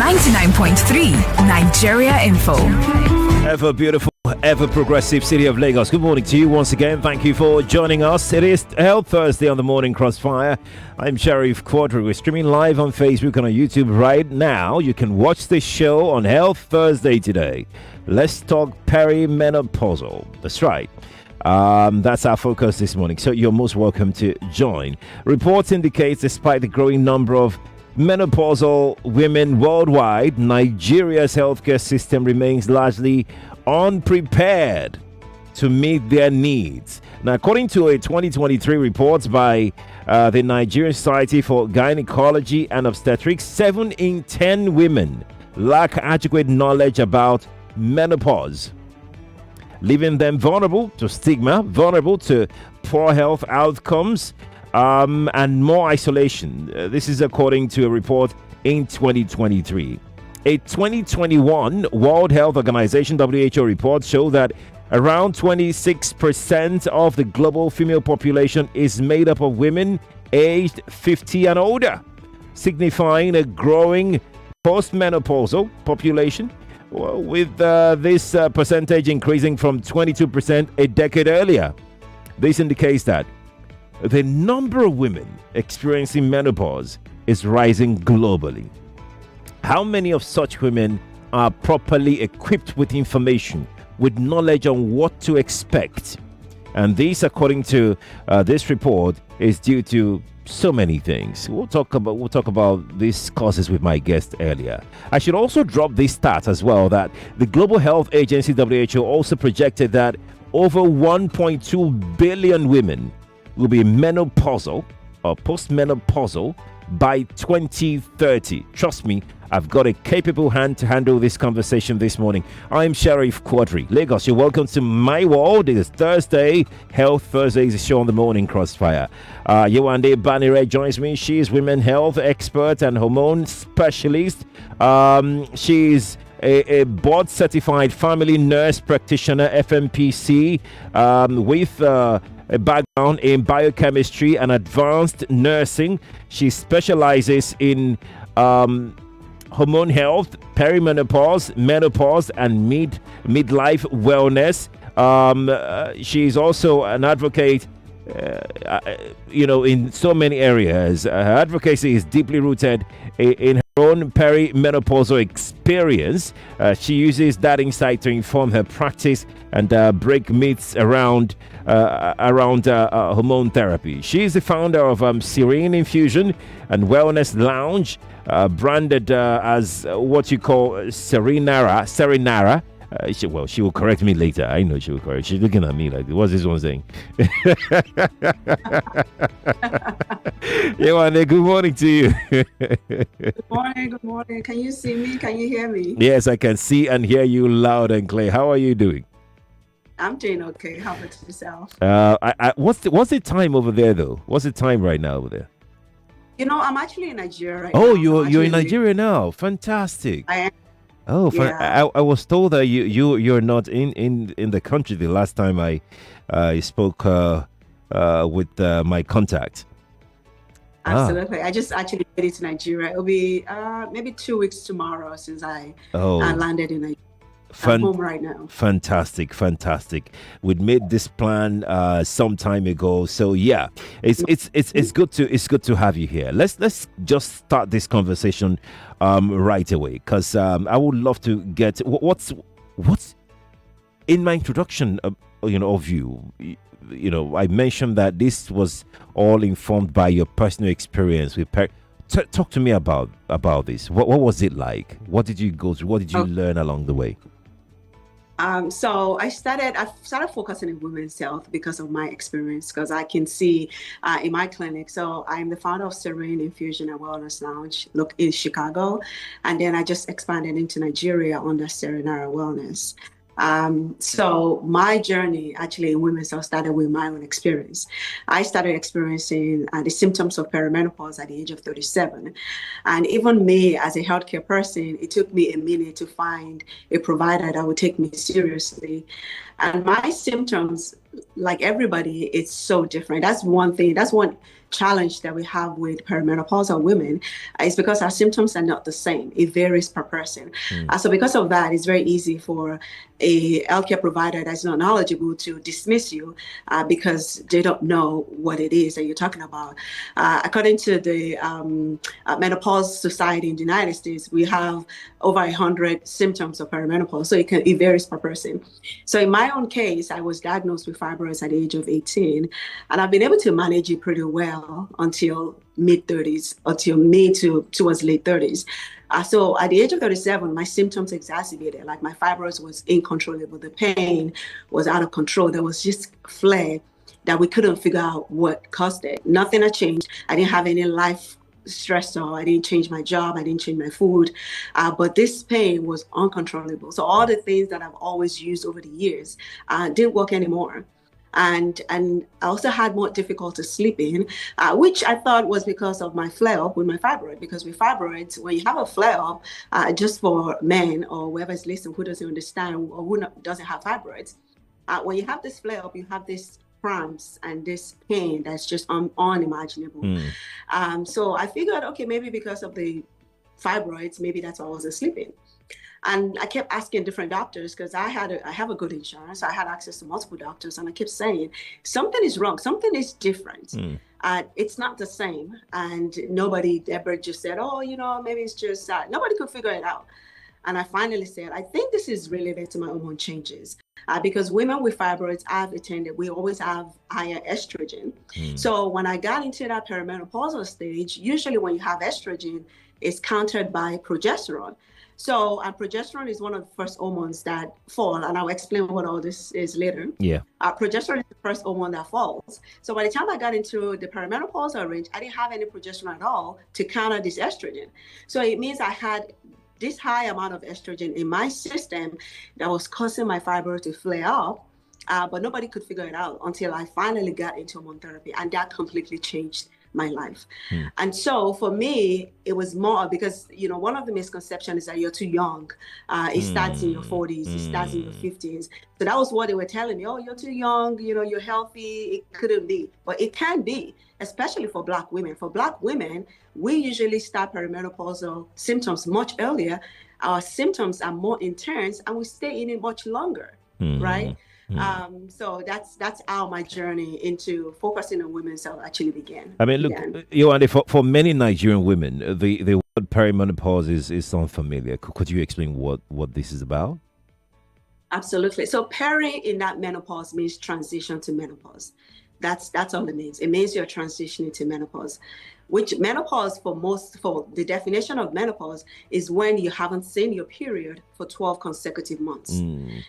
99.3 Nigeria Info. Ever beautiful, ever progressive city of Lagos. Good morning to you once again. Thank you for joining us. It is Health Thursday on the Morning Crossfire. I'm Sheriff Quadry. We're streaming live on Facebook and on YouTube right now. You can watch this show on Health Thursday today. Let's talk perimenopausal. That's right. That's our focus this morning. So you're most welcome to join. Reports indicate despite the growing number of menopausal women worldwide, Nigeria's healthcare system remains largely unprepared to meet their needs. Now, according to a 2023 report by the Nigerian Society for Gynecology and Obstetrics, 7 in 10 women lack adequate knowledge about menopause, leaving them vulnerable to stigma, vulnerable to poor health outcomes, and more isolation. This is according to a report in 2023. A 2021 World Health Organization WHO report showed that around 26% of the global female population is made up of women aged 50 and older, signifying a growing postmenopausal population, with this percentage increasing from 22% a decade earlier. This indicates that the number of women experiencing menopause is rising globally. How many of such women are properly equipped with information, with knowledge on what to expect? And this, according to this report, is due to so many things. We'll talk about these causes with my guest earlier. I should also drop this stat as well, that the Global Health Agency WHO also projected that over 1.2 billion women will be menopausal or postmenopausal by 2030. Trust me, I've got a capable hand to handle this conversation this morning. I'm Sheriff Quadry. Lagos, you're welcome to my world. It is Thursday. Health Thursday is a show on the Morning Crossfire. Yewande Banire joins me. She is women health expert and hormone specialist. She's a board certified family nurse practitioner, FMPC, with a background in biochemistry and advanced nursing. She specializes in hormone health, perimenopause, menopause, and midlife wellness. She's also an advocate, in so many areas. Her advocacy is deeply rooted in her own perimenopausal experience. She uses that insight to inform her practice and break myths around hormone therapy. She is the founder of Serene Infusion and Wellness Lounge, branded as what you call Serinara. She will correct me later. I know she will correct. She's looking at me like, what's this one saying? Yewande, good morning to you. Good morning. Can you see me? Can you hear me? Yes, I can see and hear you loud and clear. How are you doing? I'm doing okay. How about yourself? What's the time over there though? What's the time right now over there? I'm actually in Nigeria right now. Oh, you're in Nigeria now. Fantastic. I am. Oh, yeah. I was told that you're not in the country the last time I spoke with my contact. Absolutely. I just actually made it to Nigeria. It'll be maybe 2 weeks tomorrow since I landed in Nigeria. I'm home right now. Fantastic. We'd made this plan some time ago, so yeah, it's good to have you here. Let's just start this conversation right away, because I would love to get what's in my introduction of you. I mentioned that this was all informed by your personal experience with talk to me about this. What was it like? What did you go through? What did you learn along the way? So I started focusing on women's health because of my experience, because I can see in my clinic. So I'm the founder of Serene Infusion and Wellness Lounge in Chicago. And then I just expanded into Nigeria under Serenara Wellness. So my journey actually in women's health started with my own experience. I started experiencing the symptoms of perimenopause at the age of 37. And even me as a healthcare person, it took me a minute to find a provider that would take me seriously. And my symptoms like everybody, it's so different. That's one thing. That's one challenge that we have with perimenopausal women is because our symptoms are not the same. It varies per person. So because of that, it's very easy for a healthcare provider that's not knowledgeable to dismiss you because they don't know what it is that you're talking about. According to the Menopause Society in the United States, we have over 100 symptoms of perimenopause. So it varies per person. So in my own case, I was diagnosed with fibroids at the age of 18, and I've been able to manage it pretty well until mid 30s, until towards late 30s. So at the age of 37, my symptoms exacerbated. Like my fibroids was uncontrollable. The pain was out of control. There was just flare that we couldn't figure out what caused it. Nothing had changed. I didn't have any life stressor. I didn't change my job. I didn't change my food. But this pain was uncontrollable. So all the things that I've always used over the years didn't work anymore. And I also had more difficulty sleeping, which I thought was because of my flare-up with my fibroid. Because with fibroids, when you have a flare-up, just for men or whoever's listening who doesn't understand or who doesn't have fibroids, when you have this flare-up, you have this cramps and this pain that's just unimaginable. So I figured, okay, maybe because of the fibroids, maybe that's why I wasn't sleeping. And I kept asking different doctors because I have a good insurance. So I had access to multiple doctors, and I kept saying something is wrong, something is different. It's not the same. And nobody ever just said, oh, maybe it's just nobody could figure it out. And I finally said, I think this is related to my hormone changes. Because women with fibroids, we always have higher estrogen. So when I got into that perimenopausal stage, usually when you have estrogen, it's countered by progesterone. So progesterone is one of the first hormones that fall, and I'll explain what all this is later. Yeah. Progesterone is the first hormone that falls. So by the time I got into the perimenopausal range, I didn't have any progesterone at all to counter this estrogen. So it means I had this high amount of estrogen in my system that was causing my fibroid to flare up, but nobody could figure it out until I finally got into hormone therapy, and that completely changed my life. And so for me, it was more because, one of the misconceptions is that you're too young. It starts in your 40s, it starts in your 50s. So that was what they were telling me. Oh, you're too young, you're healthy. It couldn't be, but it can be, especially for Black women. For Black women, we usually start perimenopausal symptoms much earlier. Our symptoms are more intense and we stay in it much longer, right? So that's how my journey into focusing on women's health actually began. I mean, look, Yewande, for many Nigerian women, the word perimenopause is unfamiliar. Could you explain what this is about? Absolutely. So peri in that menopause means transition to menopause. That's all it means. It means you're transitioning to menopause, which menopause for the definition of menopause is when you haven't seen your period for 12 consecutive months.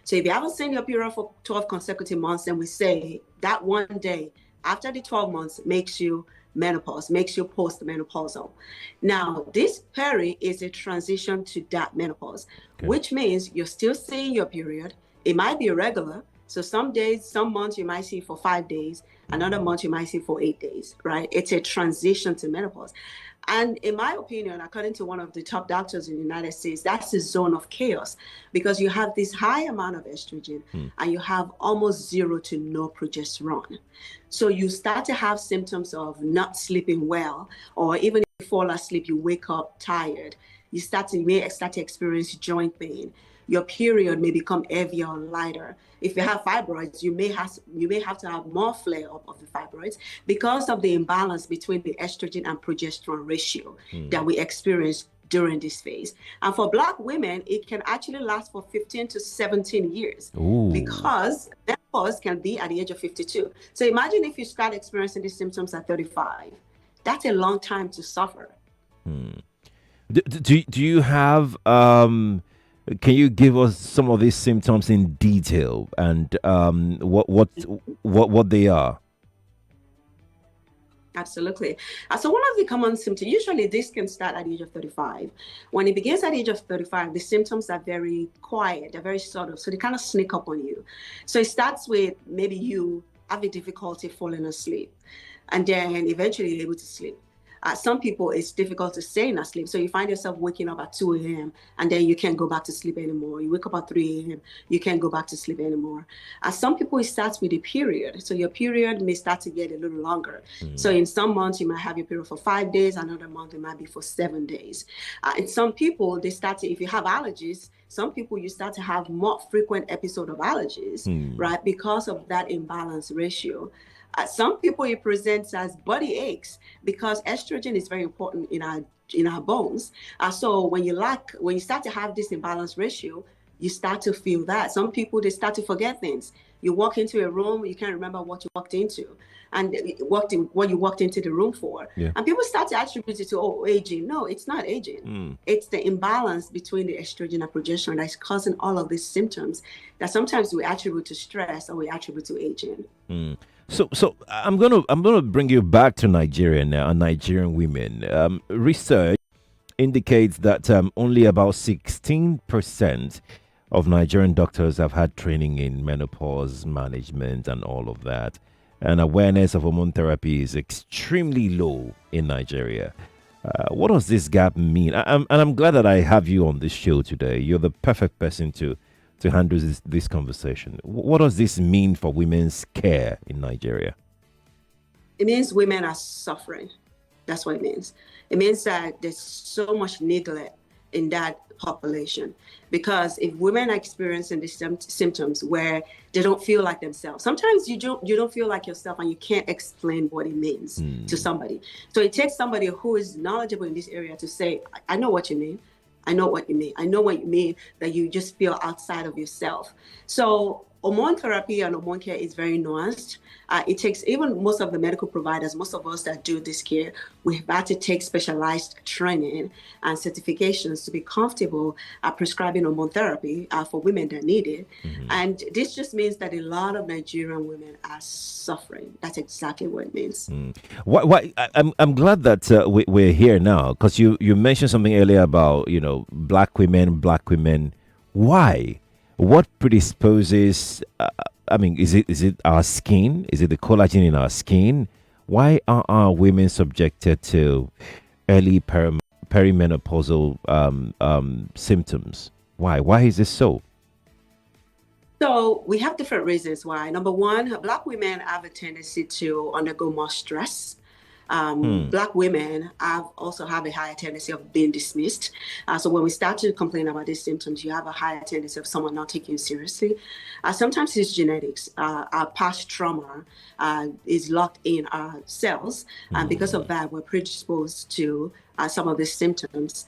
So if you haven't seen your period for 12 consecutive months, then we say that one day after the 12 months makes you menopause, makes you postmenopausal. Now, this peri is a transition to that menopause, which means you're still seeing your period. It might be irregular. So some days, some months you might see for 5 days, another month you might see for 8 days, right? It's a transition to menopause. And in my opinion, according to one of the top doctors in the United States, that's a zone of chaos because you have this high amount of estrogen and you have almost zero to no progesterone. So you start to have symptoms of not sleeping well, or even if you fall asleep, you wake up tired. You may start to experience joint pain. Your period may become heavier or lighter. If you have fibroids, you may have to have more flare-up of the fibroids because of the imbalance between the estrogen and progesterone ratio that we experience during this phase. And for Black women, it can actually last for 15 to 17 years because menopause can be at the age of 52. So imagine if you start experiencing these symptoms at 35. That's a long time to suffer. Do you have... Can you give us some of these symptoms in detail and what they are? Absolutely. So one of the common symptoms, usually this can start at the age of 35. When it begins at the age of 35, the symptoms are very quiet, they're very subtle, so they kind of sneak up on you. So it starts with maybe you having difficulty falling asleep, and then eventually you're able to sleep. Some people, it's difficult to stay in that sleep. So you find yourself waking up at 2 a.m. and then you can't go back to sleep anymore. You wake up at 3 a.m. You can't go back to sleep anymore. Some people, it starts with a period. So your period may start to get a little longer. So in some months, you might have your period for 5 days. Another month, it might be for 7 days. In some people, they start to, if you have allergies, some people, you start to have more frequent episode of allergies, right? Because of that imbalance ratio. Some people, it presents as body aches because estrogen is very important in our bones. So when you start to have this imbalance ratio, you start to feel that. Some people, they start to forget things. You walk into a room, you can't remember what you walked into and what you walked into the room for. Yeah. And people start to attribute it to, aging. No, it's not aging. It's the imbalance between the estrogen and progesterone that's causing all of these symptoms that sometimes we attribute to stress or we attribute to aging. So I'm gonna bring you back to Nigeria now, and Nigerian women. Research indicates that only about 16% of Nigerian doctors have had training in menopause management and all of that. And awareness of hormone therapy is extremely low in Nigeria. What does this gap mean? I'm glad that I have you on this show today. You're the perfect person to handle this conversation. What does this mean for women's care in Nigeria? It means women are suffering. That's what it means. It means that there's so much neglect in that population, because if women are experiencing these symptoms where they don't feel like themselves, sometimes you don't feel like yourself and you can't explain what it means to somebody. So it takes somebody who is knowledgeable in this area to say, I know what you mean. I know what you mean. I know what you mean, that you just feel outside of yourself. So hormone therapy and hormone care is very nuanced. It takes, even most of the medical providers, most of us that do this care, we've had to take specialized training and certifications to be comfortable prescribing hormone therapy for women that need it. And this just means that a lot of Nigerian women are suffering. That's exactly what it means. I'm glad that we're here now, because you mentioned something earlier about, black women. Why? What predisposes? Is it our skin? Is it the collagen in our skin? Why are our women subjected to early perimenopausal symptoms? Why is this so? So we have different reasons why. Number one, Black women have a tendency to undergo more stress. Black women also have a higher tendency of being dismissed. So when we start to complain about these symptoms, you have a higher tendency of someone not taking you seriously. Sometimes it's genetics. Our past trauma is locked in our cells. And because of that, we're predisposed to some of these symptoms.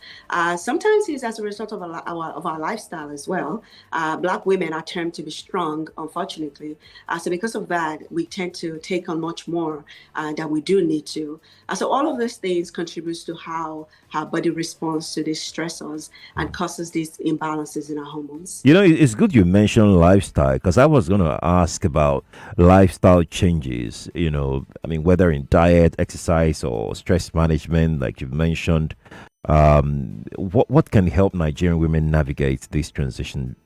Sometimes it's as a result of our lifestyle as well. Black women are termed to be strong, unfortunately. So because of that, we tend to take on much more than we do need to. So all of these things contributes to how our body responds to these stressors and causes these imbalances in our hormones. It's good you mentioned lifestyle, because I was going to ask about lifestyle changes, whether in diet, exercise, or stress management, like you've mentioned. What can help Nigerian women navigate this transition,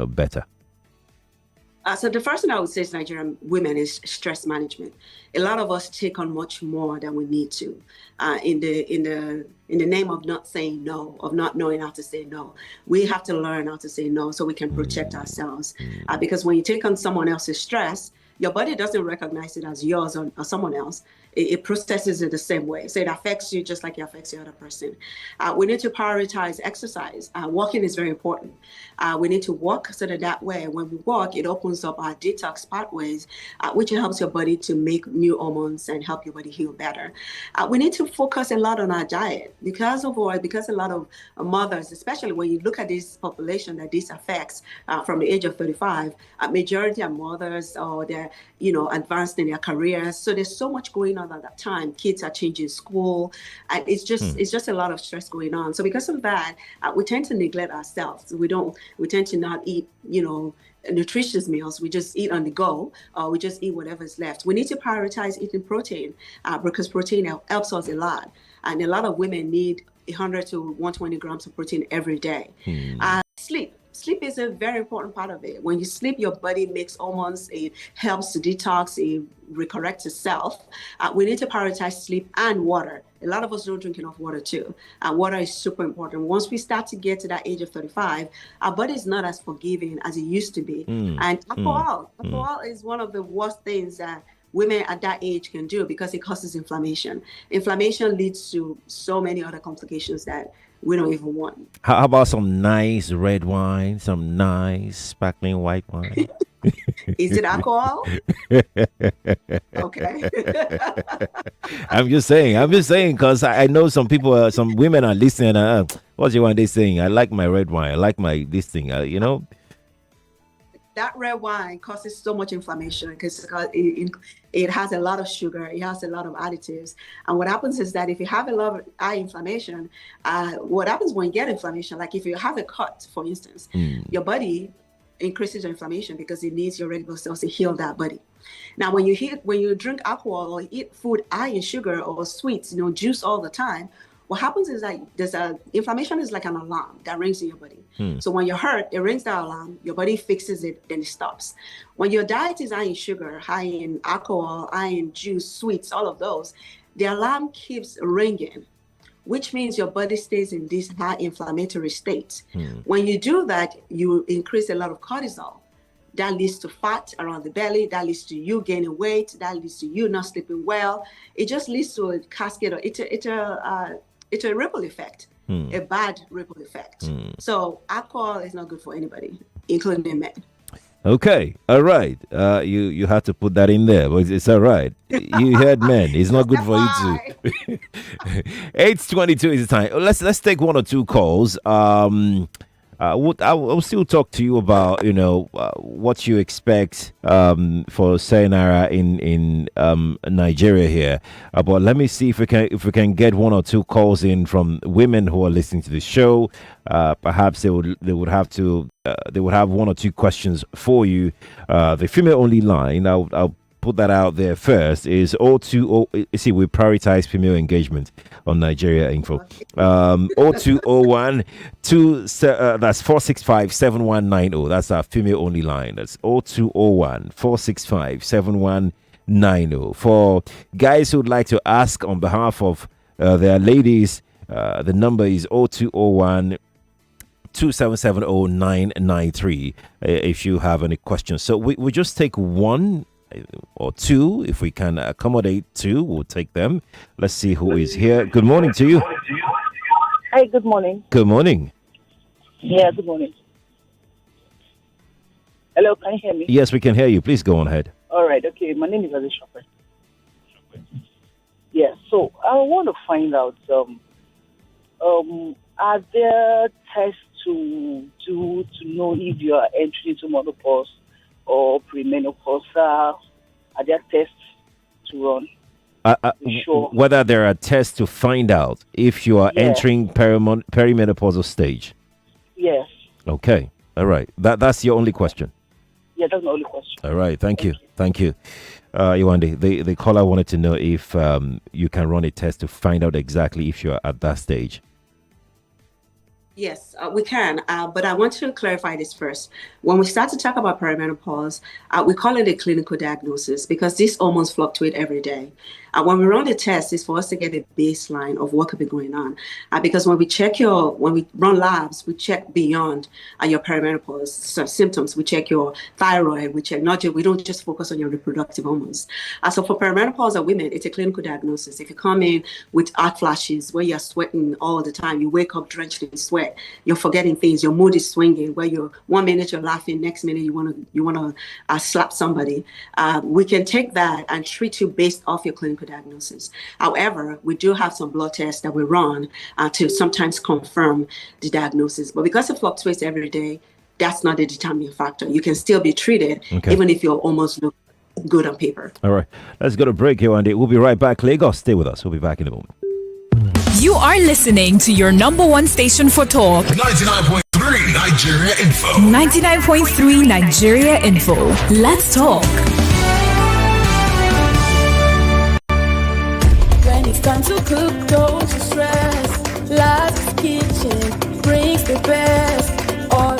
better? So the first thing I would say to Nigerian women is stress management. A lot of us take on much more than we need to, in the name of not saying no, of not knowing how to say no. We have to learn how to say no so we can protect ourselves. Because when you take on someone else's stress, your body doesn't recognize it as yours or someone else. It processes it the same way. So it affects you just like it affects the other person. We need to prioritize exercise. Walking is very important. We need to walk so that way, when we walk, it opens up our detox pathways, which helps your body to make new hormones and help your body heal better. We need to focus a lot on our diet because a lot of mothers, especially when you look at this population that this affects from the age of 35, majority are mothers, or they're advanced in their careers. So there's so much going on at that time. Kids are changing school, and it's just a lot of stress going on. So because of that, we tend to neglect ourselves. We tend to not eat, nutritious meals. We just eat on the go, or we just eat whatever's left. We need to prioritize eating protein because protein helps us a lot. And a lot of women need 100 to 120 grams of protein every day. Sleep. Sleep is a very important part of it. When you sleep, your body makes hormones. It helps to detox. It recorrects itself. We need to prioritize sleep and water. A lot of us don't drink enough water too. Water is super important. Once we start to get to that age of 35, our body is not as forgiving as it used to be. And alcohol is one of the worst things that women at that age can do because it causes inflammation. Inflammation leads to so many other complications that we don't even want. How about some nice red wine, some nice sparkling white wine? Is it alcohol? Okay. I'm just saying, because I know some people, some women are listening. What's Yewande saying? I like my red wine. I like my this thing. You know. That red wine causes so much inflammation because it has a lot of sugar, it has a lot of additives. And what happens is that if you have a lot of eye inflammation, what happens when you get inflammation, like if you have a cut, for instance, your body increases your inflammation because it needs your red blood cells to heal that body. Now, when you drink alcohol or eat food high in sugar or sweets, juice all the time, what happens is that inflammation is like an alarm that rings in your body. So when you're hurt, it rings that alarm, your body fixes it, then it stops. When your diet is high in sugar, high in alcohol, high in juice, sweets, all of those, the alarm keeps ringing, which means your body stays in this high inflammatory state. When you do that, you increase a lot of cortisol. That leads to fat around the belly. That leads to you gaining weight. That leads to you not sleeping well. It just leads to a cascade. It's a ripple effect, a bad ripple effect. So alcohol is not good for anybody, including men. Okay, all right. You had to put that in there, but it's all right. You heard men. It's not good for you too. 8:22 is the time. Let's take one or two calls. I'll still talk to you about what you expect for sayonara in Nigeria here. But let me see if we can get one or two calls in from women who are listening to the show. Perhaps they would have one or two questions for you. The female only line. I'll put that out there first is 020. See, we prioritize female engagement on Nigeria Info. 0201 that's 465 7190. That's our female only line. That's 0201 465 7190. For guys who'd like to ask on behalf of their ladies, the number is 0201 2770993 if you have any questions. So we just take one or two. If we can accommodate two, we'll take them. Let's see who is here. Good morning to you. Hi, good morning. Good morning. Yeah, good morning. Hello, can you hear me? Yes, we can hear you. Please go on ahead. All right, okay. My name is Ali Shopper. Yeah, so I want to find out, are there tests to do to know if you are entering into menopause or perimenopausal? Are there tests to run? Sure. Whether there are tests to find out if you are entering perimenopausal stage. Yes. Okay. All right. That's your only question. Yeah, that's my only question. All right. Thank you. Yewande, the caller wanted to know if you can run a test to find out exactly if you are at that stage. Yes, we can, but I want to clarify this first. When we start to talk about perimenopause, we call it a clinical diagnosis because these hormones fluctuate every day. When we run the test, it's for us to get a baseline of what could be going on. Because when we run labs, we check beyond your perimenopause symptoms. We check your thyroid. We don't just focus on your reproductive hormones. So for perimenopausal women, it's a clinical diagnosis. If you come in with hot flashes where you're sweating all the time, you wake up drenched in sweat, you're forgetting things, your mood is swinging, where you're 1 minute you're laughing, next minute you want to slap somebody, we can take that and treat you based off your clinical diagnosis. However, we do have some blood tests that we run to sometimes confirm the diagnosis. But because it fluctuates every day, that's not a determining factor. You can still be treated even if you almost look good on paper. All right. Let's go to break here, Andy. We'll be right back. Lagos, stay with us. We'll be back in a moment. You are listening to your number one station for talk. 99.3 Nigeria Info. 99.3 Nigeria Info. Let's talk. When it's time to cook, don't you stress. Last kitchen brings the best. All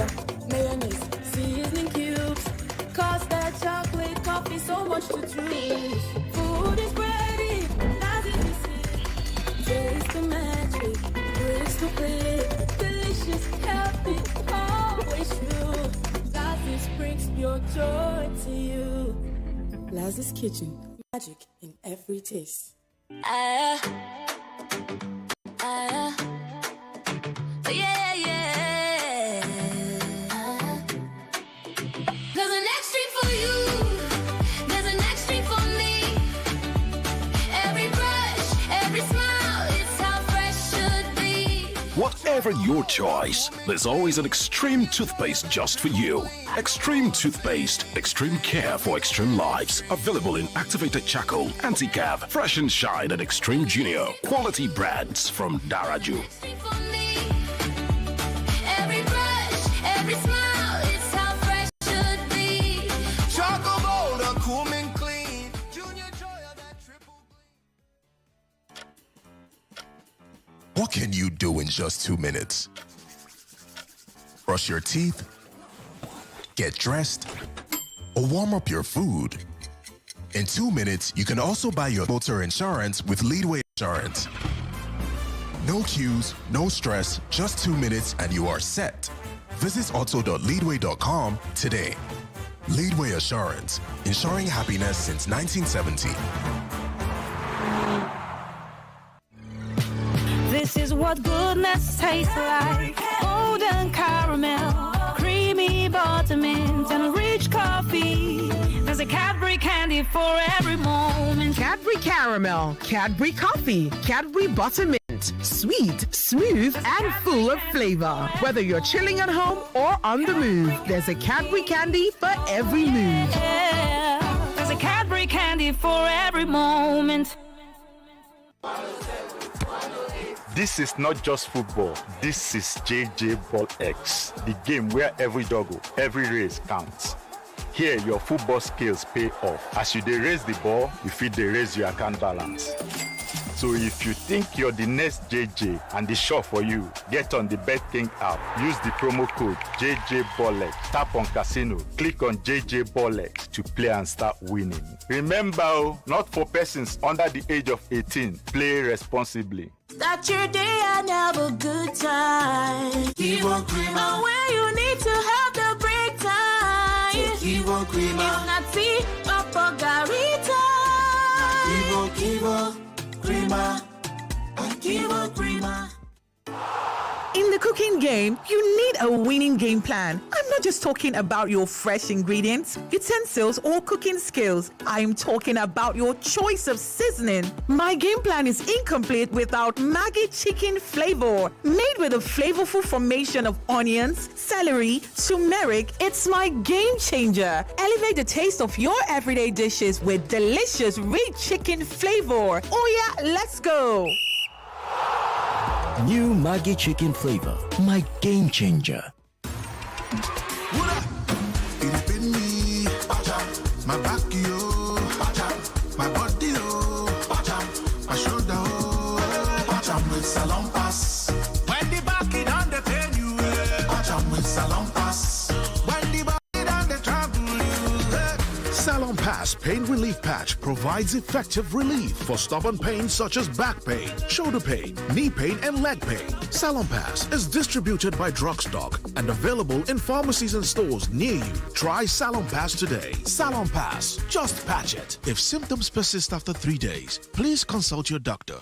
mayonnaise, seasoning cubes, custard, chocolate, coffee, so much to choose. Food is ready, as it is. Ozzy's Kitchen. Magic in every taste. Yeah, yeah. There's an extreme for you. There's an extreme for me. Every brush, every smile, it's how fresh should be. Whatever your choice, there's always an Extreme toothpaste just for you. Extreme toothpaste, extreme care for extreme lives. Available in activated charcoal, anti-cav, fresh and shine, and extreme junior. Quality brands from Daraju. Extreme for me. Every brush, every smile, it's how fresh should be. Charcoal boulder, cool and clean. Junior joy of that triple gleam. What can you do in just 2 minutes? Brush your teeth, get dressed, or warm up your food. In 2 minutes, you can also buy your motor insurance with Leadway Insurance. No queues, no stress, just 2 minutes and you are set. Visit auto.leadway.com today. Leadway Assurance, ensuring happiness since 1970. This is what goodness tastes like. Golden caramel, creamy buttermint, and rich coffee. There's a Cadbury candy for every moment. Cadbury caramel, Cadbury coffee, Cadbury buttermint. Sweet, smooth, and full of flavor. Whether you're chilling at home or on the move, there's a Cadbury candy for every mood. Yeah, there's a Cadbury candy for every moment. This is not just football. This is JJ Ball X, the game where every doggo, every race counts. Here, your football skills pay off. As you raise the ball, you feed the raise your account balance. So if you think you're the next JJ and the shop for you, get on the BetKing app. Use the promo code JJBallX. Tap on casino. Click on JJ BallX to play and start winning. Remember, not for persons under the age of 18. Play responsibly. Start your day and have a good time. Kivo Creamer. Where you need to have the break time. Kivo Creamer. It's not tea, but Garita. Kivo Creamer. Kivo Creamer. In the cooking game, you need a winning game plan. I'm not just talking about your fresh ingredients, utensils, or cooking skills. I'm talking about your choice of seasoning. My game plan is incomplete without Maggi chicken flavor. Made with a flavorful formation of onions, celery, turmeric, it's my game changer. Elevate the taste of your everyday dishes with delicious rich chicken flavor. Oh yeah, let's go. New Maggi chicken flavor, my game changer. It's been me, my back, yo, my body, yo, my shoulder, with Salon Pass. When the back it on the pain you, with Salon Pass. When the back it on the trouble you, Salon Pass Pain Relief Patch provides effective relief for stubborn pain such as back pain, shoulder pain, knee pain, and leg pain. Salon Pass is distributed by Drugstock and available in pharmacies and stores near you. Try Salon Pass today. Salon Pass, just patch it. If symptoms persist after 3 days, please consult your doctor.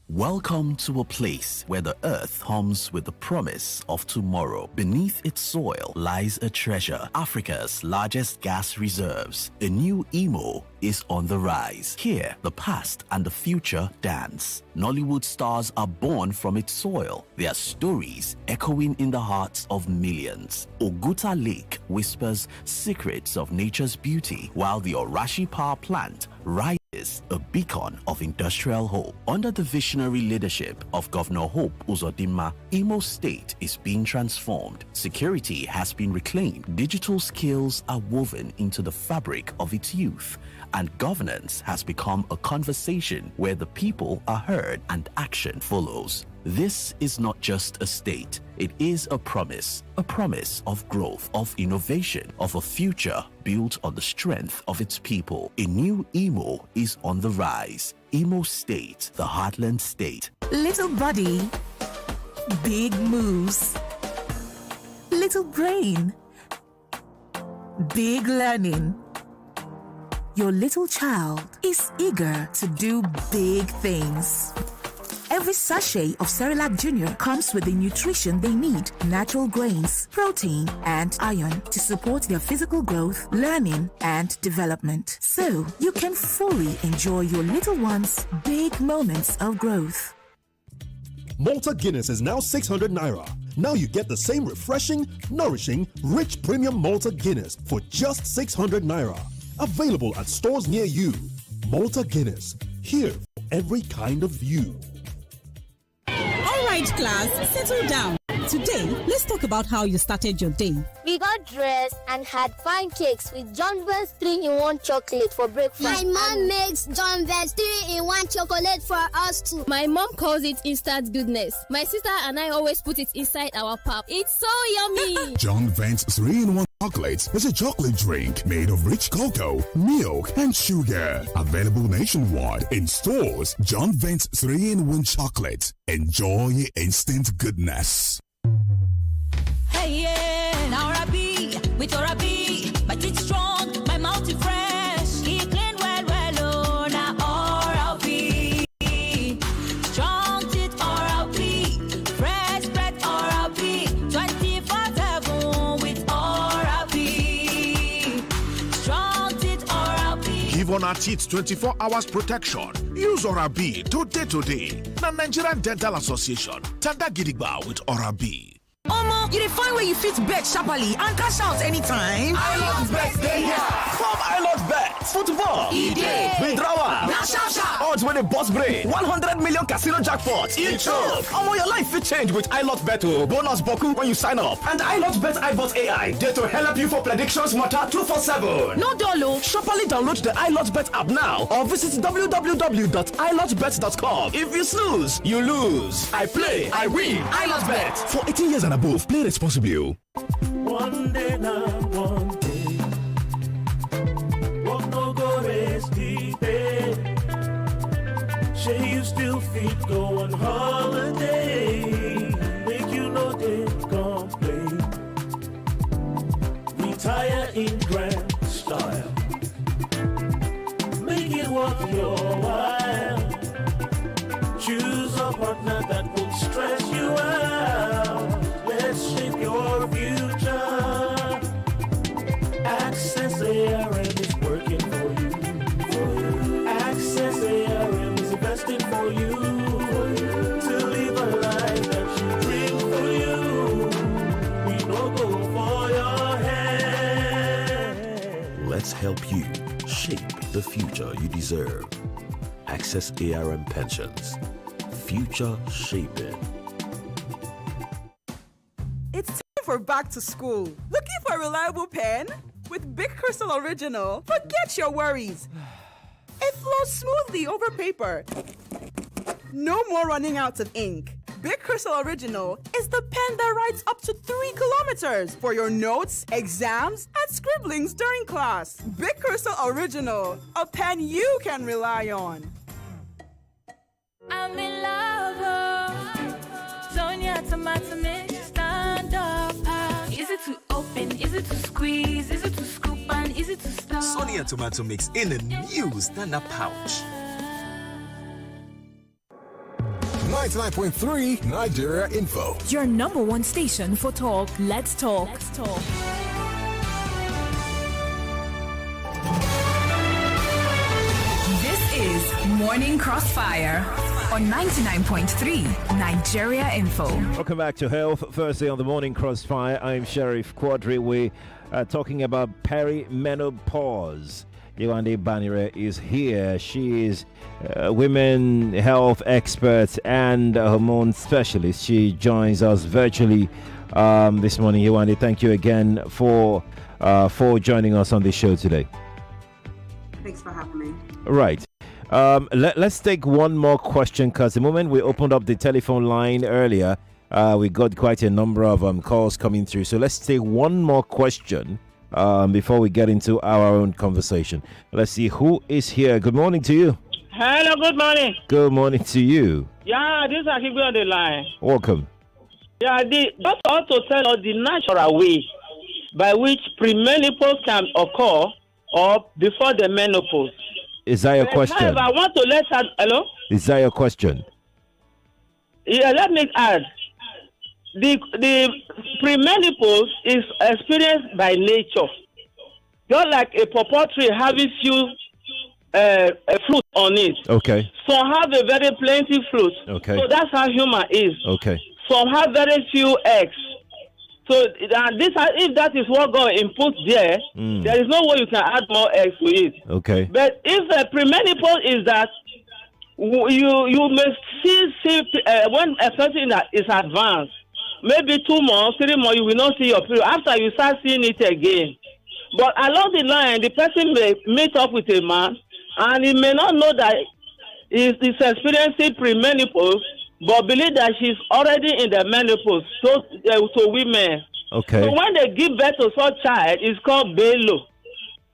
Welcome to a place where the earth hums with the promise of tomorrow. Beneath its soil lies a treasure, Africa's largest gas reserves. A new Imo is on the rise. Here, the past and the future dance. Nollywood stars are born from its soil. Their stories echoing in the hearts of millions. Oguta Lake whispers secrets of nature's beauty, while the Orashi power plant rises a beacon of industrial hope. Under the visionary leadership of Governor Hope Uzodinma, Imo State is being transformed. Security has been reclaimed. Digital skills are woven into the fabric of its youth. And governance has become a conversation where the people are heard and action follows. This is not just a state, it is a promise of growth, of innovation, of a future built on the strength of its people. A new Imo is on the rise. Imo State, the heartland state. Little body, big moves. Little brain, big learning. your little child is eager to do big things. Every sachet of Cerelac Junior comes with the nutrition they need, natural grains, protein, and iron to support their physical growth, learning, and development. So you can fully enjoy your little one's big moments of growth. Malta Guinness is now 600 naira. Now you get the same refreshing, nourishing, rich premium Malta Guinness for just 600 naira. Available at stores near you. Malta Guinness, here for every kind of you. All right, class, settle down. Today, let's talk about how you started your day. We got dressed and had pancakes with John Vance 3-in-1 chocolate for breakfast. My mom makes John Vance 3-in-1 chocolate for us too. My mom calls it instant goodness. My sister and I always put it inside our pap. It's so yummy. John Vance 3-in-1 chocolate is a chocolate drink made of rich cocoa, milk, and sugar. Available nationwide in stores. John Vance 3-in-1 chocolate. Enjoy instant goodness. Hey, yeah, now Rabbi, with Orabi, my teeth strong, my mouth is fresh, he clean well, oh, now Orabi. Strong teeth Orabi, fresh breath Orabi, 24/7 with Orabi. Strong teeth Orabi. Give on our teeth 24 hours protection. Use Orabi today. The Nigerian Dental Association. Tanda Gidigba with Orabi. Omo, you define where you fit bet sharply and cash out anytime. I love bet day here. From I love bet. Football. E-day. Withdrawal. Now sharp. Odds with a boss brain. 100 million casino jackpot. You choke. Omo, your life will change with I love bet. Bonus boku when you sign up. And I love bet iBot AI. There to help you for predictions matter 247. No dolo. Sharply download the I love bet app now or visit www.ilotbet.com. If you snooze, you lose. I play, I win. I love bet. For 18 years and above, play responsibly. One day now, one day. What no go rest deep. Say you still fit go on holiday. Make you know they complain. Retire in grand style. Make it worth your while. Choose a partner that will stress you out. Let's shape your future. Access ARM is working for you. Access ARM is investing for you. To live a life that you dream for you. We don't go for your head. Let's help you shape the future you deserve. Access ARM Pensions. Future shaping. It's time for back to school. Looking for a reliable pen? With Big Crystal Original, forget your worries. It flows smoothly over paper. No more running out of ink. Big Crystal Original is the pen that writes up to 3 kilometers for your notes, exams, and scribblings during class. Big Crystal Original, a pen you can rely on. I'm in love, Sonia tomato mix, stand up. Is it to open? Is it to squeeze? Is it to scoop? And is it to stir? Sonia tomato mix in a new stand-up pouch. 99.3 Nigeria Info. Your number one station for talk. Let's talk. Let's talk. This is Morning Crossfire on 99.3 Nigeria Info. Welcome back to Health Thursday on the Morning Crossfire. I'm Sheriff Quadry. We are talking about perimenopause. Yewande Banire is here. She is a women health expert and a hormone specialist. She joins us virtually this morning. Yewande, thank you again for joining us on this show today. Thanks for having me. Right. Let's take one more question, because the moment we opened up the telephone line earlier, we got quite a number of calls coming through. So let's take one more question before we get into our own conversation. Let's see who is here. Good morning to you. Hello, good morning. Good morning to you. Yeah, this is Akibu on the line. Welcome. Yeah, just also tell us the natural way by which premenopause can occur or before the menopause. Is that your question? However, I want to let her. Hello? Is that your question? Yeah, let me add. The premenopause is experienced by nature. Just like a pawpaw tree having few fruit on it. Okay. Some have a very plenty fruit. Okay. So that's how human is. Okay. Some have very few eggs. So if that is what God inputs there, there is no way you can add more eggs to it. Okay. But if premenopause is that you may see when a person that is advanced, maybe 2 months, 3 months, you will not see your period. After you start seeing it again. But along the line, the person may meet up with a man, and he may not know that he's experiencing premenopause, but believe that she's already in the menopause. So to women. Okay. So when they give birth to such child, it's called Belo.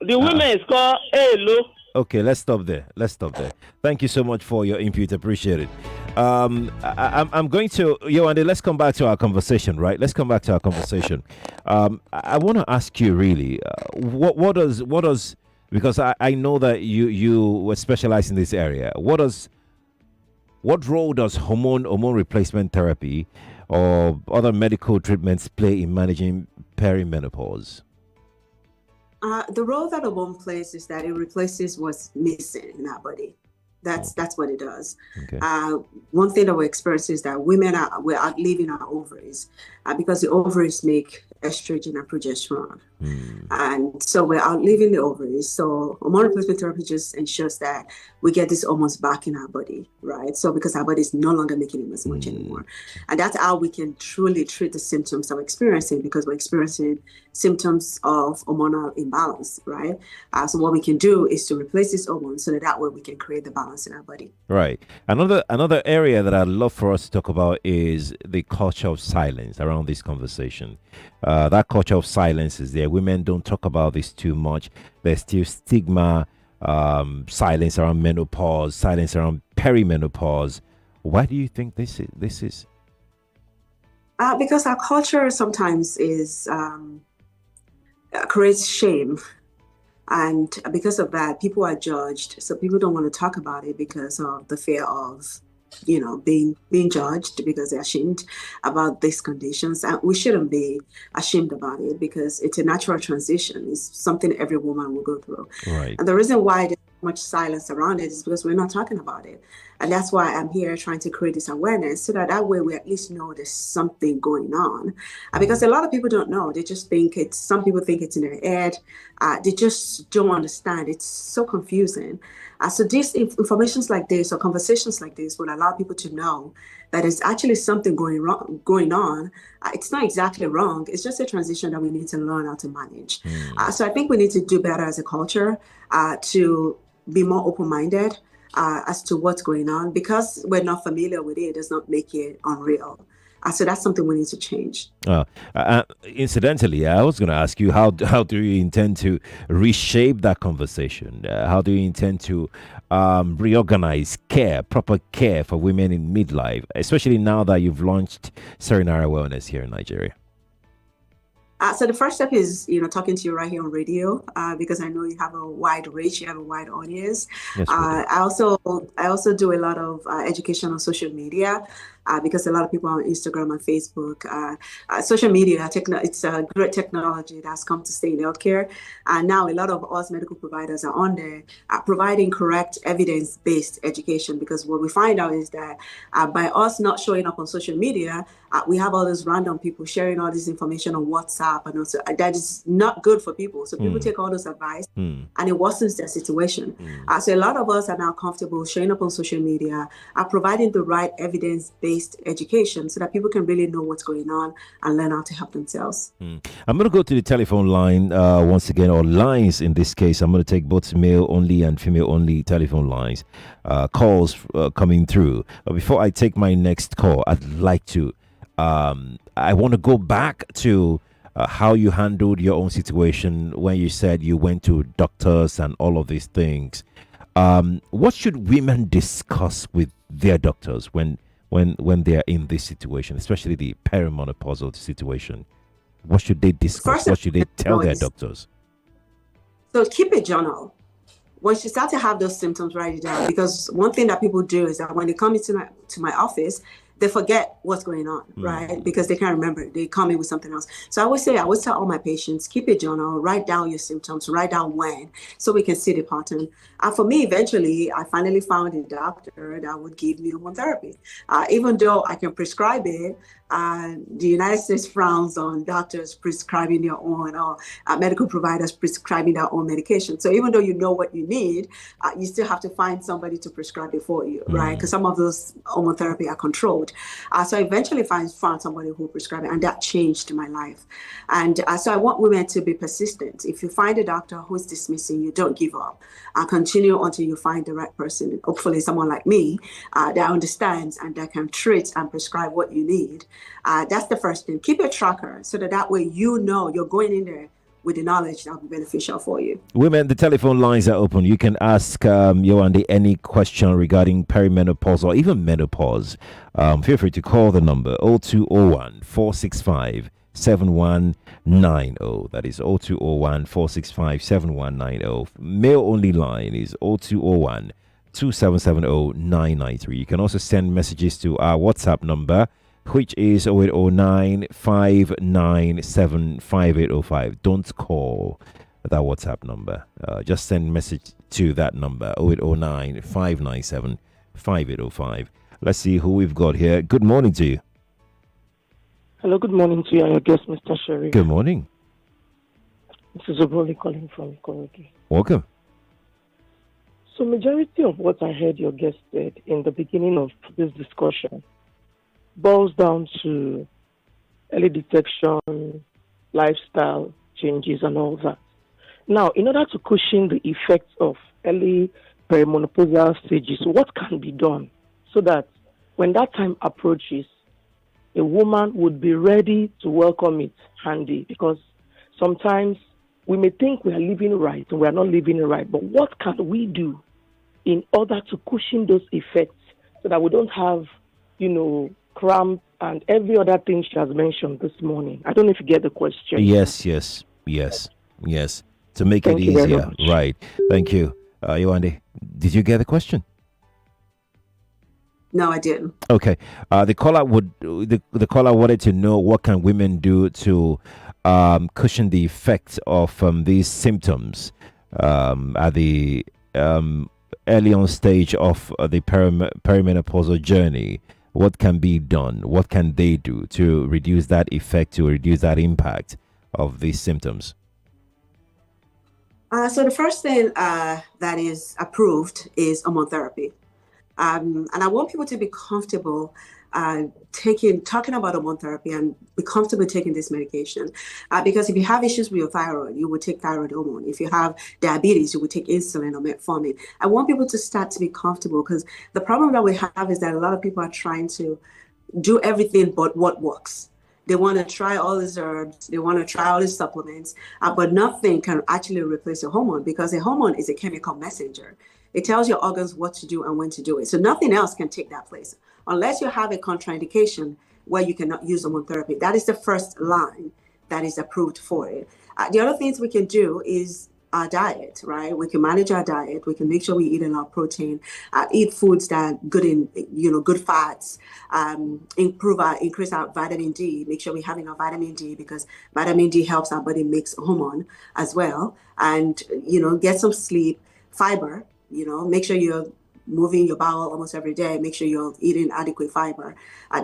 The women is called Elo. Okay, let's stop there. Thank you so much for your input. Appreciate it. I'm going to, Yewande, let's come back to our conversation, right? Let's come back to our conversation. I want to ask you really, what does, because I know that you were specialized in this area. What role does hormone replacement therapy or other medical treatments play in managing perimenopause? The role that hormone plays is that it replaces what's missing in our body. That's what it does. Okay. One thing that we experience is that we're outliving our ovaries because the ovaries make estrogen and progesterone. And so we're outliving the ovaries. So hormone replacement therapy just ensures that we get this hormones back in our body, right? So because our body is no longer making them as much anymore. And that's how we can truly treat the symptoms that we're experiencing, because we're experiencing symptoms of hormonal imbalance, right? So what we can do is to replace this hormone so that way we can create the balance in our body. Right. Another area that I'd love for us to talk about is the culture of silence around this conversation. That culture of silence is there. Women don't talk about this too much. There's still stigma, silence around menopause, silence around perimenopause. Why do you think this is? Because our culture sometimes creates shame. And because of that, people are judged. So people don't want to talk about it because of the fear of, being judged, because they're ashamed about these conditions. And we shouldn't be ashamed about it because it's a natural transition. It's something every woman will go through. Right. And the reason why there's much silence around it is because we're not talking about it. And that's why I'm here trying to create this awareness so that way we at least know there's something going on. Because a lot of people don't know. They just think some people think it's in their head. They just don't understand. It's so confusing. So these informations like this or conversations like this will allow people to know that there's actually something going on. It's not exactly wrong. It's just a transition that we need to learn how to manage. So I think we need to do better as a culture to be more open-minded as to what's going on. Because we're not familiar with it does not make it unreal. So that's something we need to change. Incidentally, I was going to ask you, how do you intend to reshape that conversation? How do you intend to reorganize proper care for women in midlife, especially now that you've launched Serenara Wellness here in Nigeria? So the first step is, talking to you right here on radio, because I know you have a wide reach, you have a wide audience. Yes, I also do a lot of education on social media. Because a lot of people are on Instagram and Facebook. Social media, it's a great technology that's come to stay in healthcare. And now a lot of us medical providers are on there providing correct evidence-based education, because what we find out is that by us not showing up on social media, we have all those random people sharing all this information on WhatsApp, and also that is not good for people. So people take all those advice and it worsens their situation. So a lot of us are now comfortable showing up on social media, providing the right evidence-based education so that people can really know what's going on and learn how to help themselves. I'm going to go to the telephone line once again, or lines in this case. I'm going to take both male only and female only telephone lines, calls coming through. But before I take my next call, I'd like to, I want to go back to how you handled your own situation when you said you went to doctors and all of these things. What should women discuss with their doctors when they're in this situation, especially the perimenopausal situation? What should they discuss? What should they tell their doctors? So keep a journal. Once you start to have those symptoms, write it down. Because one thing that people do is that when they come into my office, they forget what's going on, right? Because they can't remember. They come in with something else. So I always tell all my patients, keep a journal, write down your symptoms, write down when, so we can see the pattern. And for me, eventually, I finally found a doctor that would give me hormone therapy. Even though I can prescribe it, the United States frowns on doctors prescribing their own, or medical providers prescribing their own medication. So even though you know what you need, you still have to find somebody to prescribe it for you, right? Because some of those hormone therapy are controlled. So I eventually found somebody who prescribed it, and that changed my life. And so I want women to be persistent. If you find a doctor who's dismissing you, don't give up. Continue until you find the right person. Hopefully someone like me that understands and that can treat and prescribe what you need. That's the first thing. Keep a tracker so that way you know you're going in there with the knowledge that will be beneficial for you. Women, the telephone lines are open. You can ask Yewande any question regarding perimenopause or even menopause. Feel free to call the number 0201 465 7190. That is 0201 465 7190. Mail only line is 0201 2770 993. You can also send messages to our WhatsApp number, which is 0809 597 5805. Don't call that WhatsApp number. Just send message to that number, 0809 597 5805. Let's see who we've got here. Good morning to you. Hello, good morning to you and your guest, Mr. Sherry. Good morning. This is Obroli calling from Quadry. Welcome. So majority of what I heard your guest said in the beginning of this discussion boils down to early detection, lifestyle changes, and all that. Now, in order to cushion the effects of early perimenopausal stages, what can be done so that when that time approaches, a woman would be ready to welcome it handy? Because sometimes we may think we are living right and we are not living right, but what can we do in order to cushion those effects so that we don't have, cramp and every other thing she has mentioned this morning? I don't know if you get the question. Yes. To make it easier. Right. Thank you. Yewande, did you get the question? No, I didn't. Okay. The caller wanted to know what can women do to cushion the effects of these symptoms at the early on stage of the perimenopausal journey. What can be done? What can they do to reduce that effect, to reduce that impact of these symptoms? So the first thing that is approved is hormone therapy. And I want people to be comfortable talking about hormone therapy and be comfortable taking this medication. Because if you have issues with your thyroid, you will take thyroid hormone. If you have diabetes, you will take insulin or metformin. I want people to start to be comfortable, because the problem that we have is that a lot of people are trying to do everything but what works. They want to try all these herbs, they want to try all these supplements, but nothing can actually replace a hormone, because a hormone is a chemical messenger. It tells your organs what to do and when to do it. So nothing else can take that place, unless you have a contraindication where you cannot use hormone therapy. That is the first line that is approved for it. The other things we can do is our diet, right? We can manage our diet. We can make sure we eat a lot of protein, eat foods that are good in, good fats, increase our vitamin D, make sure we're having our vitamin D, because vitamin D helps our body make hormone as well. And, get some sleep, fiber, make sure you're moving your bowel almost every day. Make sure you're eating adequate fiber.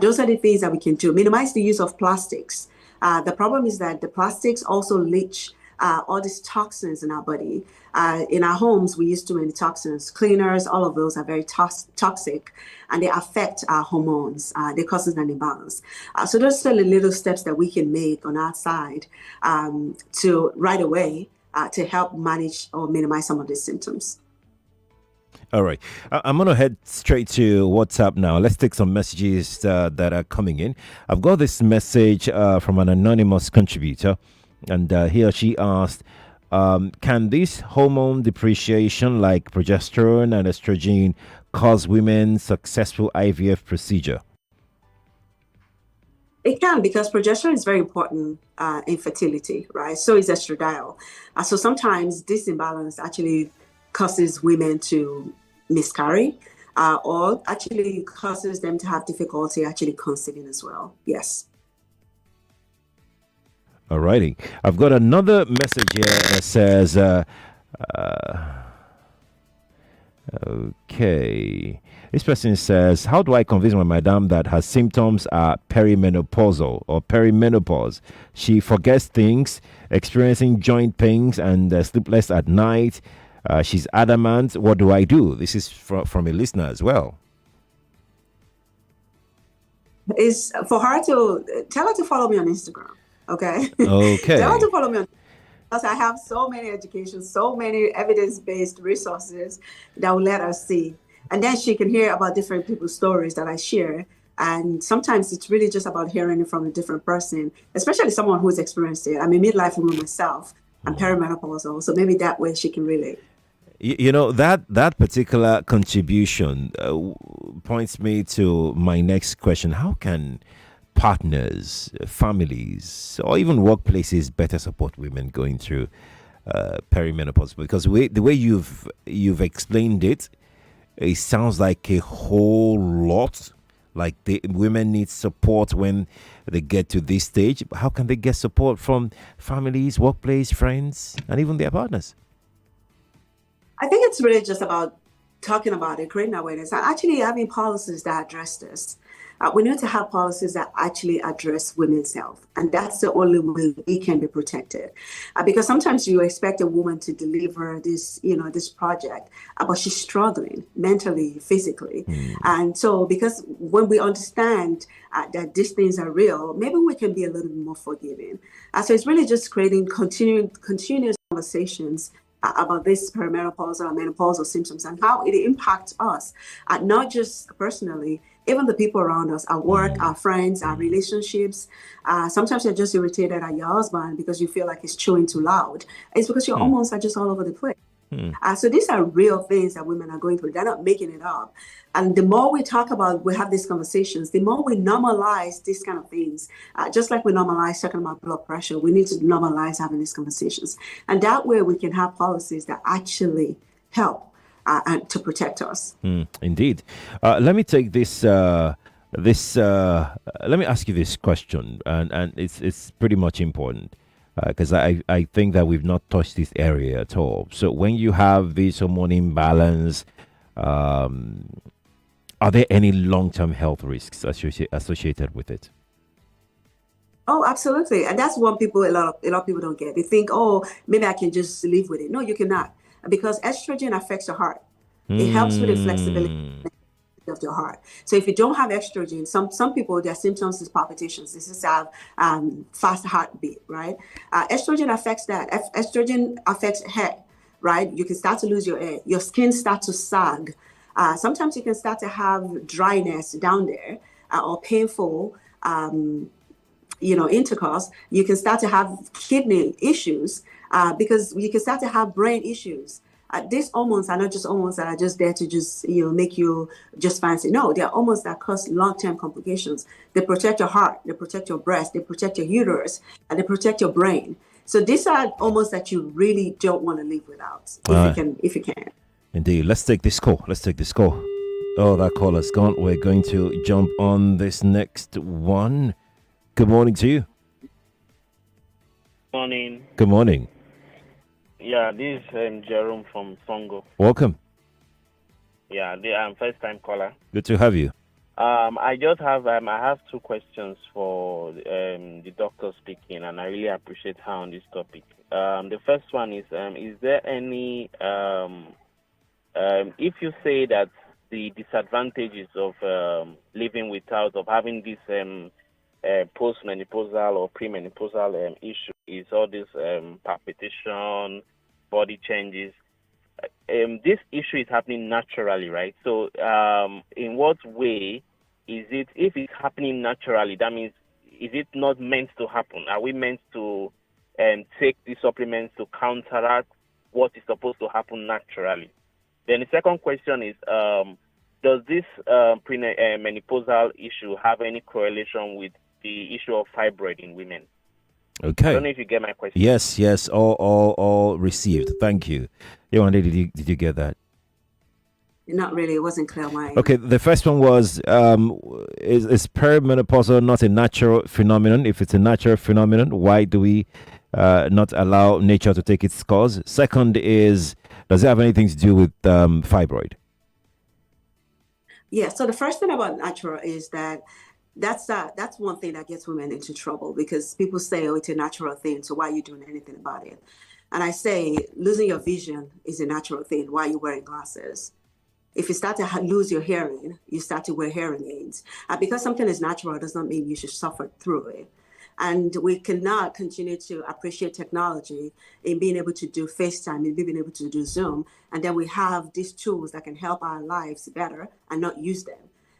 Those are the things that we can do. Minimize the use of plastics. The problem is that the plastics also leach all these toxins in our body. In our homes, we use too many toxins. Cleaners, all of those are very toxic, and they affect our hormones. They cause an imbalance. So those are the little steps that we can make on our side to right away to help manage or minimize some of these symptoms. All right. I'm going to head straight to WhatsApp now. Let's take some messages that are coming in. I've got this message from an anonymous contributor, and he or she asked, can this hormone depreciation like progesterone and estrogen cause women successful IVF procedure? It can, because progesterone is very important in fertility, right? So is estradiol. So sometimes this imbalance actually causes women to miscarry, or actually causes them to have difficulty actually conceiving as well. Yes. Alrighty. I've got another message here that says, okay. This person says, how do I convince my madam that her symptoms are perimenopausal or perimenopause? She forgets things, experiencing joint pains and sleepless at night. She's adamant. What do I do? This is from a listener as well. Is for her to tell her to follow me on Instagram. Okay. Okay. Tell her to follow me on, because I have so many educations, so many evidence-based resources that will let her see. And then she can hear about different people's stories that I share. And sometimes it's really just about hearing it from a different person, especially someone who's experienced it. I'm a midlife woman myself. I'm perimenopausal, so maybe that way she can relate. You know, that particular contribution points me to my next question. How can partners, families, or even workplaces better support women going through perimenopause? Because the way you've explained it, it sounds like a whole lot. Like the women need support when they get to this stage. How can they get support from families, workplace, friends, and even their partners? I think it's really just about talking about it, creating awareness, and actually having policies that address this. We need to have policies that actually address women's health, and that's the only way we can be protected. Because sometimes you expect a woman to deliver this, this project, but she's struggling mentally, physically, and so because when we understand that these things are real, maybe we can be a little bit more forgiving. So it's really just creating continuous conversations about this perimenopausal and menopausal symptoms and how it impacts us, not just personally, even the people around us, our work, our friends, our relationships. Sometimes you're just irritated at your husband because you feel like he's chewing too loud. It's because your hormones are just all over the place. So these are real things that women are going through. They're not making it up. And the more we talk about, we have these conversations, the more we normalize these kind of things. Just like we normalize talking about blood pressure, we need to normalize having these conversations. And that way we can have policies that actually help and to protect us. Indeed. Let me take this. Let me ask you this question, and it's pretty much important. Because I think that we've not touched this area at all. So when you have this hormone imbalance, are there any long-term health risks associated with it? Oh, absolutely. And that's one people a lot of people don't get. They think, oh, maybe I can just live with it. No, you cannot, because estrogen affects your heart. It helps with the flexibility of your heart. So if you don't have estrogen, some people, their symptoms is palpitations. This is have fast heartbeat, right? Estrogen affects that. Estrogen affects hair, right? You can start to lose your hair. Your skin starts to sag. Sometimes you can start to have dryness down there or painful, intercourse. You can start to have kidney issues because you can start to have brain issues. These hormones are not just hormones that are just there to just make you just fancy. No, they are hormones that cause long-term complications. They protect your heart, they protect your breast, they protect your uterus, and they protect your brain. So these are hormones that you really don't want to live without, if you can. Indeed. Let's take this call. Oh, that call has gone. We're going to jump on this next one. Good morning to you. Morning. Good morning. Yeah, this is Jerome from Songo. Welcome. Yeah, I'm first-time caller. Good to have you. I just have I have two questions for the doctor speaking, and I really appreciate her on this topic. The first one is there any if you say that the disadvantages of living without, of having this postmenopausal or premenopausal issue is all this palpitation, body changes. This issue is happening naturally, right? So in what way is it, if it's happening naturally, that means, is it not meant to happen? Are we meant to take these supplements to counteract what is supposed to happen naturally? Then the second question is, does this menopausal issue have any correlation with the issue of fibroid in women. Okay. I don't know if you get my question. Yes, all received. Thank you. Yewande, did you get that? Not really. It wasn't clear why. Okay, the first one was, is perimenopausal not a natural phenomenon? If it's a natural phenomenon, why do we not allow nature to take its course? Second is, does it have anything to do with fibroid? Yeah, so the first thing about natural is that's one thing that gets women into trouble, because people say, oh, it's a natural thing, so why are you doing anything about it? And I say, losing your vision is a natural thing. Why are you wearing glasses? If you start to lose your hearing, you start to wear hearing aids. And because something is natural does not mean you should suffer through it. And we cannot continue to appreciate technology in being able to do FaceTime and being able to do Zoom. And then we have these tools that can help our lives better and not use them.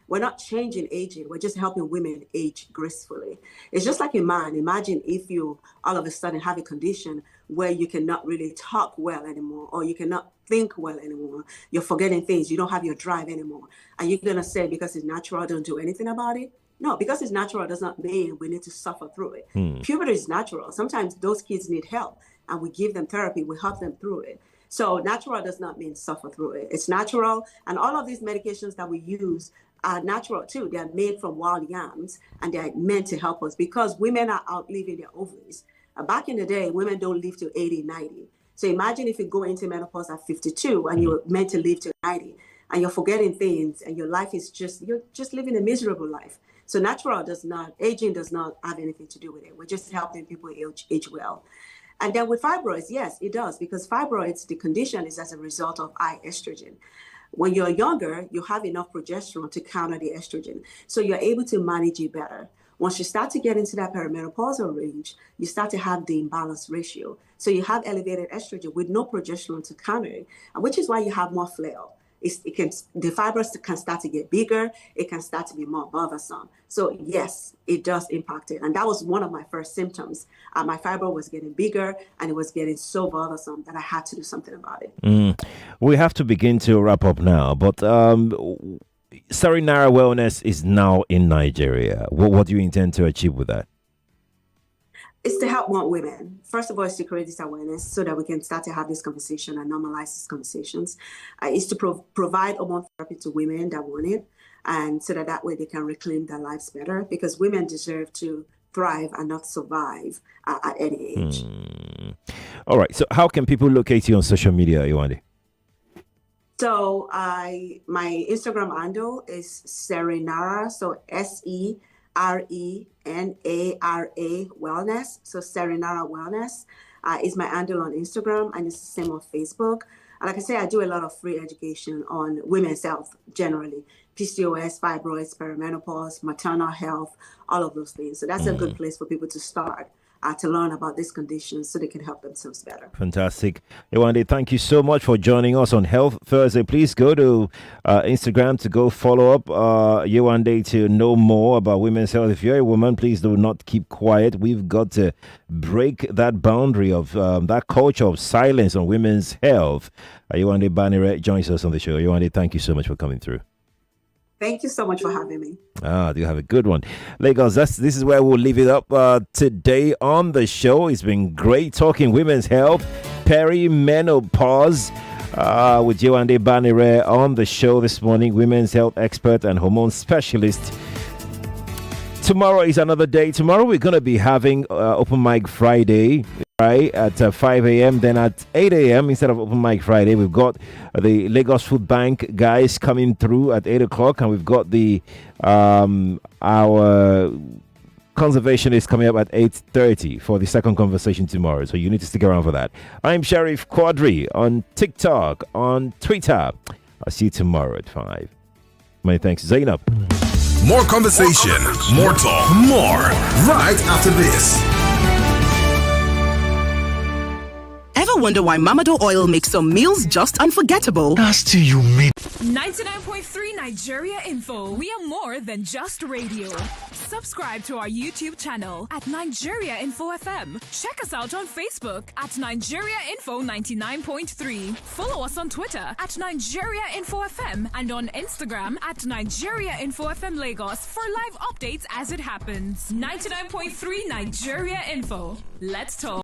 We're not changing aging. We're just helping women age gracefully. It's just like a man. Imagine if you all of a sudden have a condition where you cannot really talk well anymore, or you cannot think well anymore. You're forgetting things. You don't have your drive anymore. And you're going to say, because it's natural, don't do anything about it? No, because it's natural does not mean we need to suffer through it. Puberty is natural. Sometimes those kids need help, and we give them therapy. We help them through it. So natural does not mean suffer through it. It's natural. And all of these medications that we use are natural too. They're made from wild yams, and they're meant to help us, because women are outliving their ovaries. Back in the day, women don't live to 80, 90. So imagine if you go into menopause at 52 and you're meant to live to 90, and you're forgetting things, and your life is you're just living a miserable life. So aging does not have anything to do with it. We're just helping people age well. And then with fibroids, yes, it does, because fibroids, the condition is as a result of high estrogen. When you're younger, you have enough progesterone to counter the estrogen. So you're able to manage it better. Once you start to get into that perimenopausal range, you start to have the imbalance ratio. So you have elevated estrogen with no progesterone to counter it, which is why you have more flare. The fibers can start to get bigger. It can start to be more bothersome. So yes, it does impact it. And that was one of my first symptoms. My fiber was getting bigger, and it was getting so bothersome that I had to do something about it. We have to begin to wrap up now, but Sarinara Wellness is now in Nigeria. What do you intend to achieve with that? It's to help more women. First of all, it's to create this awareness so that we can start to have this conversation and normalize these conversations. It's to provide hormone therapy to women that want it, and so that way they can reclaim their lives better, because women deserve to thrive and not survive at any age. All right. So how can people locate you on social media, Yewande? So my Instagram handle is Serinara, so SERENARA Wellness. So Serinara Wellness is my handle on Instagram, and it's the same on Facebook. And like I say, I do a lot of free education on women's health generally. PCOS, fibroids, perimenopause, maternal health, all of those things. So that's a good place for people to start to learn about these conditions so they can help themselves better. Fantastic. Yewande, thank you so much for joining us on Health Thursday. Please go to Instagram to go follow up Yewande to know more about women's health. If you're a woman, please do not keep quiet. We've got to break that boundary of that culture of silence on women's health. Yewande Banire joins us on the show. Yewande, thank you so much for coming through. Thank you so much for having me. Do you have a good one? Lagos, this is where we'll leave it up today on the show. It's been great talking women's health, perimenopause, with Yewande Banire on the show this morning, women's health expert and hormone specialist. Tomorrow is another day. Tomorrow we're going to be having Open Mic Friday, right, at 5 a.m. Then at 8 a.m. instead of Open Mic Friday, we've got the Lagos Food Bank guys coming through at 8 o'clock. And we've got the our conservationist coming up at 8:30 for the second conversation tomorrow. So you need to stick around for that. I'm Sheriff Quadry on TikTok, on Twitter. I'll see you tomorrow at 5. Many thanks, Zainab. More conversation, more talk, more right after this. Ever Ever wonder why Mamado oil makes some meals just unforgettable? That's till you meet. 99.3 Nigeria Info. We are more than just radio. Subscribe to our YouTube channel at Nigeria Info FM. Check us out on Facebook at Nigeria Info 99.3. Follow us on Twitter at Nigeria Info FM and on Instagram at Nigeria Info FM Lagos for live updates as it happens. 99.3 Nigeria Info. Let's talk.